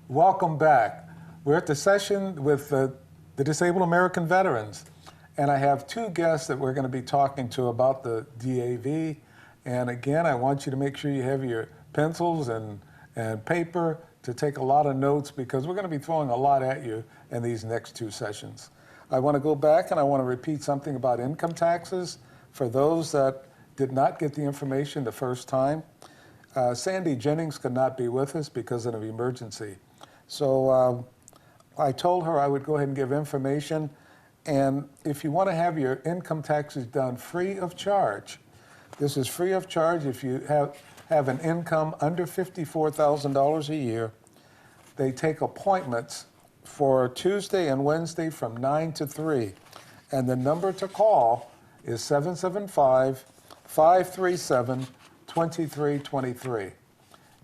Welcome back. We're at the session with the Disabled American Veterans, and I have two guests that we're going to be talking to about the DAV. And again, I want you to make sure you have your pencils and paper to take a lot of notes, because we're going to be throwing a lot at you in these next two sessions. I want to go back and I want to repeat something about income taxes for those that did not get the information the first time. Sandy Jennings could not be with us because of an emergency. So I told her I would go ahead and give information. And if you want to have your income taxes done free of charge, this is free of charge if you have an income under $54,000 a year. They take appointments for Tuesday and Wednesday from 9 to 3. And the number to call is 775-537-2323.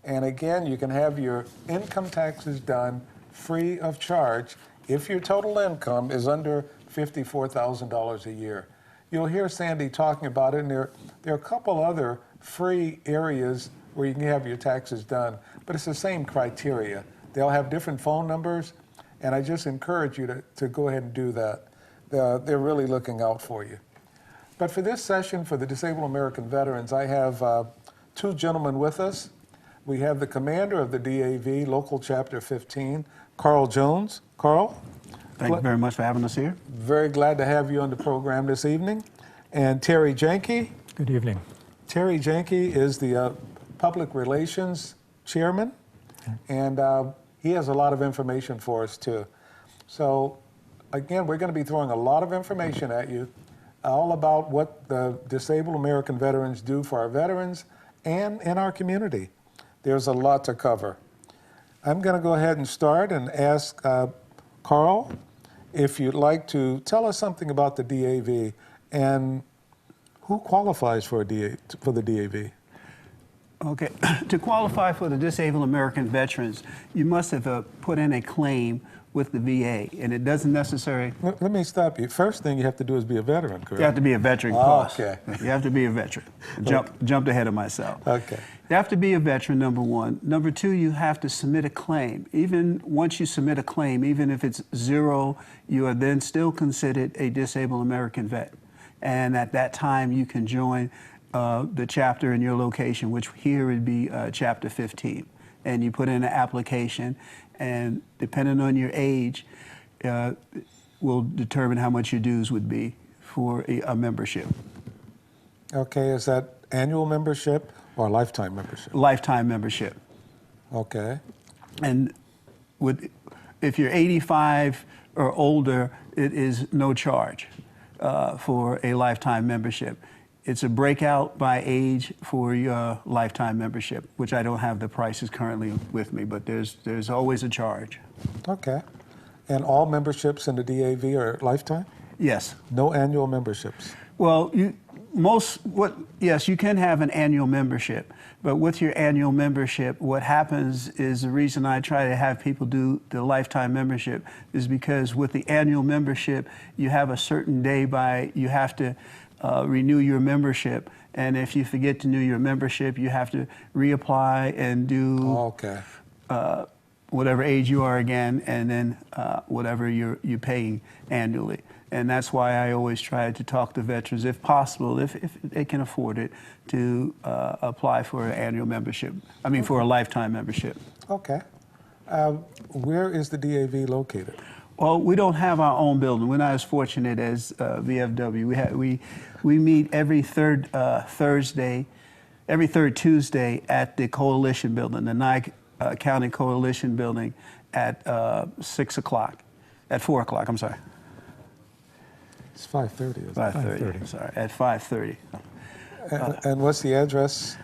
And again, you can have your income taxes done free of charge if your total income is under $54,000 a year. You'll hear Sandy talking about it, and there are a couple other free areas where you can have your taxes done, but it's the same criteria. They'll have different phone numbers, and I just encourage you to go ahead and do that. They're really looking out for you. But for this session, for the Disabled American Veterans, I have two gentlemen with us. We have the commander of the DAV, Local Chapter 15, Carl Jones. Carl? Thank you very much for having us here. Very glad to have you on the program this evening. And Terry Janke. Good evening. Terry Janke is the Public Relations Chairman, and he has a lot of information for us too. So again, we're going to be throwing a lot of information at you, all about what the Disabled American Veterans do for our veterans and in our community. There's a lot to cover. I'm going to go ahead and start and ask Carl if you'd like to tell us something about the DAV and who qualifies for the DAV. Okay, to qualify for the Disabled American Veterans, you must have put in a claim with the VA, and it doesn't necessarily... Let me stop you. First thing you have to do is be a veteran, correct? You have to be a veteran, of course. Okay. You have to be a veteran. Jumped ahead of myself. Okay. You have to be a veteran, number one. Number two, you have to submit a claim. Even once you submit a claim, even if it's zero, you are then still considered a Disabled American vet. And at that time, you can join the chapter in your location, which here would be Chapter 15. And you put in an application, and depending on your age, will determine how much your dues would be for a membership. Okay, is that annual membership or lifetime membership? Lifetime membership. Okay. And if you're 85 or older, it is no charge for a lifetime membership. It's a breakout by age for your lifetime membership, which I don't have the prices currently with me, but there's always a charge. Okay. And all memberships in the DAV are lifetime? Yes. No annual memberships? Well, yes, you can have an annual membership, but with your annual membership, what happens is, the reason I try to have people do the lifetime membership is because with the annual membership, you have a certain day you have to renew your membership, and if you forget to renew your membership, you have to reapply and do whatever age you are again, and then whatever you're paying annually. And that's why I always try to talk to veterans, if possible, if they can afford it, to apply for an annual membership. I mean, for a lifetime membership. Okay. Where is the DAV located? Well, we don't have our own building. We're not as fortunate as VFW. We meet every third Tuesday at the Coalition Building, the Nye County Coalition Building, at 6 o'clock, at 4 o'clock. I'm sorry. It's 5:30. 5:30. Sorry, at 5:30. And what's the address?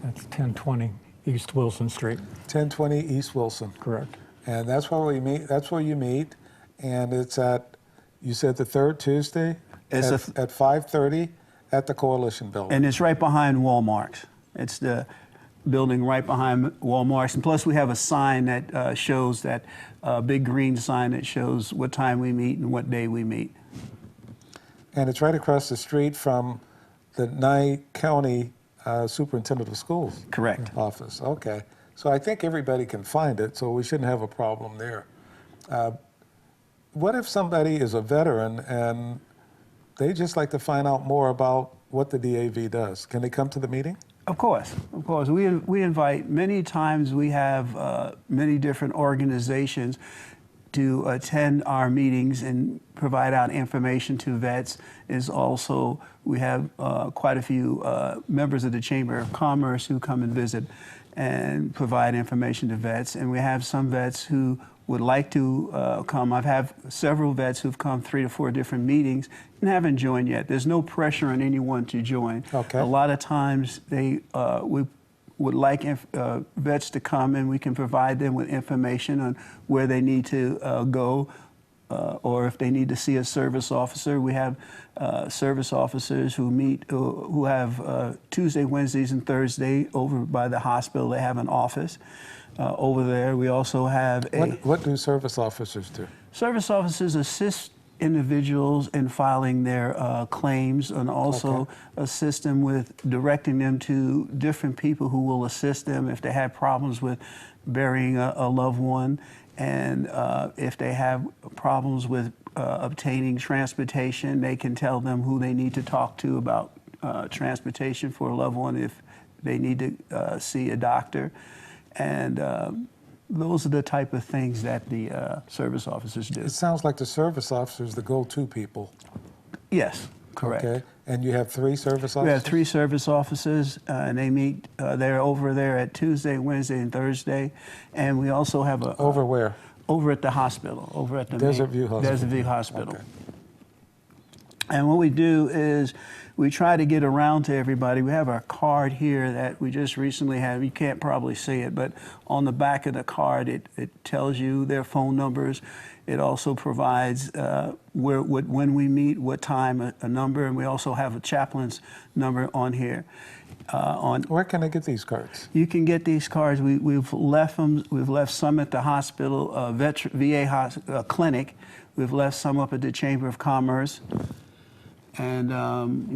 That's 1020 East Wilson Street. 1020 East Wilson. Correct. And that's where we meet. That's where you meet, and it's at, you said, the third Tuesday at 5:30 at the Coalition Building. And it's right behind Walmart. It's the building right behind Walmart. And plus, we have a sign that shows that big green sign that shows what time we meet and what day we meet. And it's right across the street from the Nye County Superintendent of Schools. Correct. Office. Okay. So I think everybody can find it, so we shouldn't have a problem there. What if somebody is a veteran and they just like to find out more about what the DAV does? Can they come to the meeting? Of course, of course. We invite, many times we have many different organizations to attend our meetings and provide out information to vets. Is also, we have quite a few members of the Chamber of Commerce who come and visit and provide information to vets. And we have some vets who would like to come. I've had several vets who've come 3 to 4 different meetings and haven't joined yet. There's no pressure on anyone to join. Okay. A lot of times we would like vets to come, and we can provide them with information on where they need to go, or if they need to see a service officer. We have service officers who meet, who have Tuesday, Wednesdays, and Thursday over by the hospital. They have an office over there. We also have What do service officers do? Service officers assist individuals in filing their claims, and also assist them with directing them to different people who will assist them if they have problems with burying a loved one, and if they have problems with obtaining transportation. They can tell them who they need to talk to about transportation for a loved one if they need to see a doctor. And those are the type of things that the service officers do. It sounds like the service officers, the go-to people. Yes, correct. Okay. And you have 3 service officers? We have 3 service officers, and they meet. They're over there at Tuesday, Wednesday, and Thursday. And we also have a Over where? Over at the hospital, over at the Desert View Hospital. Desert View Hospital. Okay. And what we do is we try to get around to everybody. We have our card here that we just recently had. You can't probably see it, but on the back of the card, it tells you their phone numbers. It also provides when we meet, what time, a number, and we also have a chaplain's number on here. Where can I get these cards? You can get these cards. We've left them. We've left some at the hospital, VA clinic. We've left some up at the Chamber of Commerce. And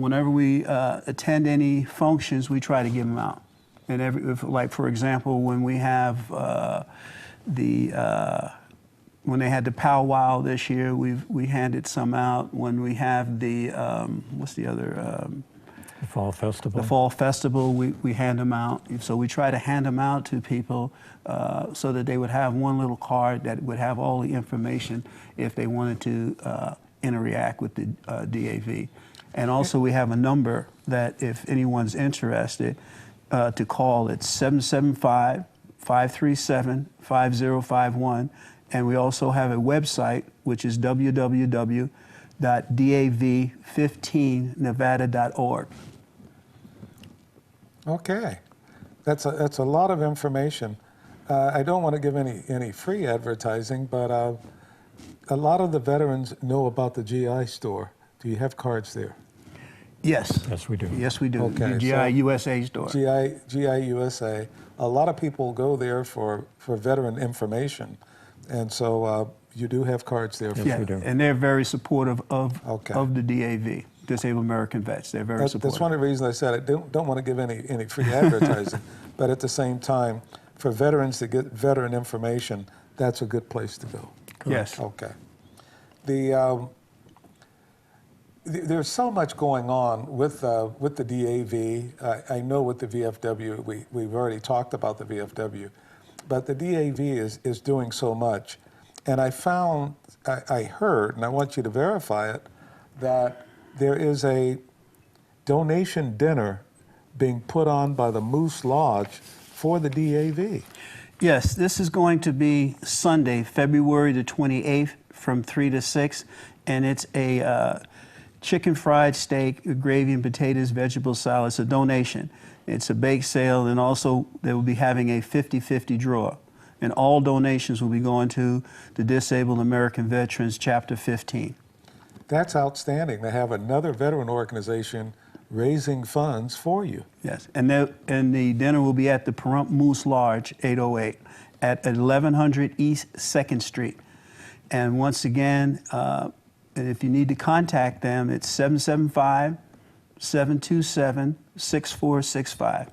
whenever we attend any functions, we try to give them out. And like for example, when we have when they had the powwow this year, we handed some out. When we have the what's the other? The Fall Festival. The Fall Festival, we hand them out. So we try to hand them out to people so that they would have one little card that would have all the information if they wanted to interact with the DAV. And also we have a number that if anyone's interested to call, it's 775-537-5051. And we also have a website, which is www.dav15nevada.org. Okay. That's a lot of information. I don't want to give any free advertising, but a lot of the veterans know about the GI store. Do you have cards there? Yes. Yes, we do. Yes, we do. Okay, The GI so USA store. GI USA. A lot of people go there for veteran information, and so you do have cards there. Yes, we do. And they're very supportive of Okay. the DAV, Disabled American Vets. They're very supportive. That's one of the reasons I said I don't want to give any free advertising, but at the same time, for veterans to get veteran information, that's a good place to go. Yes. Okay. There's so much going on with the DAV. I know with the VFW, we've already talked about the VFW, but the DAV is doing so much. And I heard, and I want you to verify it, that there is a donation dinner being put on by the Moose Lodge for the DAV. Yes, this is going to be Sunday, February the 28th from 3 to 6, and it's a chicken fried steak, gravy and potatoes, vegetable salad. It's a donation. It's a bake sale, and also they will be having a 50-50 draw. And all donations will be going to the Disabled American Veterans Chapter 15. That's outstanding. They have another veteran organization raising funds for you. Yes, and the dinner will be at the Pahrump Moose Lodge, 808, at 1100 East 2nd Street. And once again, if you need to contact them, it's 775-727-6465.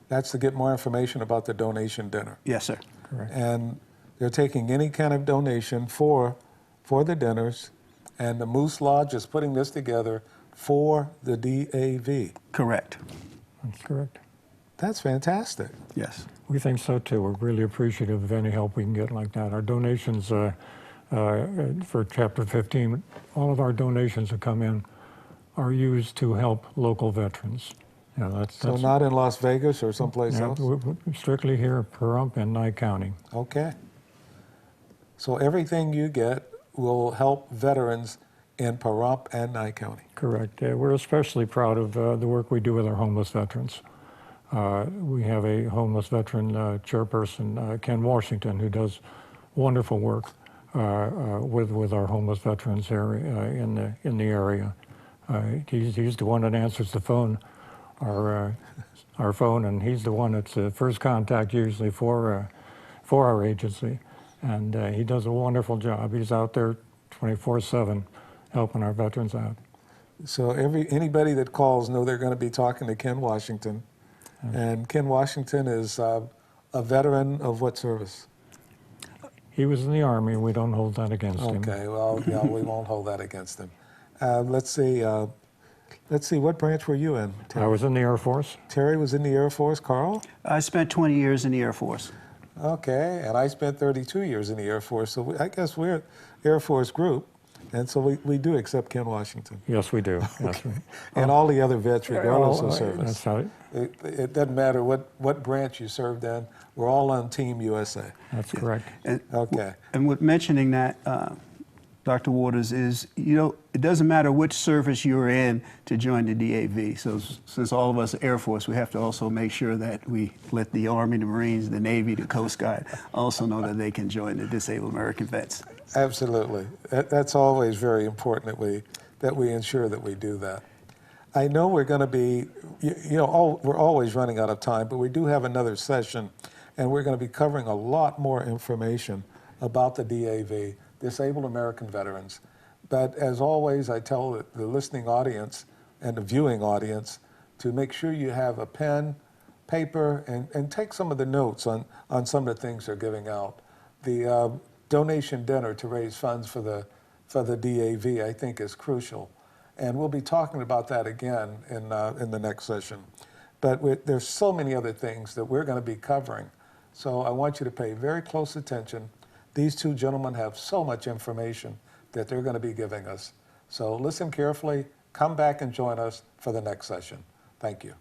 That's to get more information about the donation dinner. Yes, sir. Correct. And they're taking any kind of donation for the dinners, and the Moose Lodge is putting this together for the DAV. Correct. That's correct. That's fantastic. Yes. We think so too. We're really appreciative of any help we can get like that. Our donations for Chapter 15, all of our donations that come in are used to help local veterans. You know, So not in Las Vegas or someplace yeah, else? we're strictly here, Pahrump and Nye County. Okay. So everything you get will help veterans in Pahrump and Nye County. Correct. We're especially proud of the work we do with our homeless veterans. We have a homeless veteran chairperson, Ken Washington, who does wonderful work with our homeless veterans here in the area. He's the one that answers the phone, our phone, and he's the one that's the first contact usually for our agency. And he does a wonderful job. He's out there 24/7 helping our veterans out. So anybody that calls know they're going to be talking to Ken Washington. And Ken Washington is a veteran of what service? He was in the Army. We don't hold that against him. Okay, well, yeah, we won't hold that against him. Let's see, what branch were you in, Terry? I was in the Air Force. Terry was in the Air Force. Carl? I spent 20 years in the Air Force. Okay, and I spent 32 years in the Air Force, so I guess we're an Air Force group, and so we do accept Ken Washington. Yes, we do. Yes, we, And all the other vets, regardless of that's service. right. It doesn't matter what branch you served in, we're all on Team USA. That's correct. And, Okay. and with mentioning that, Dr. Waters, is, it doesn't matter which service you're in to join the DAV. So since all of us are Air Force, we have to also make sure that we let the Army, the Marines, the Navy, the Coast Guard also know that they can join the Disabled American Vets. Absolutely. That's always very important that we ensure that we do that. I know we're going to be, we're always running out of time, but we do have another session, and we're going to be covering a lot more information about the DAV, Disabled American Veterans. But as always, I tell the listening audience and the viewing audience to make sure you have a pen, paper, and take some of the notes on some of the things they're giving out. The donation dinner to raise funds for the DAV, I think, is crucial. And we'll be talking about that again in the next session. But there's so many other things that we're going to be covering. So I want you to pay very close attention. These two gentlemen have so much information that they're going to be giving us. So listen carefully, come back and join us for the next session. Thank you.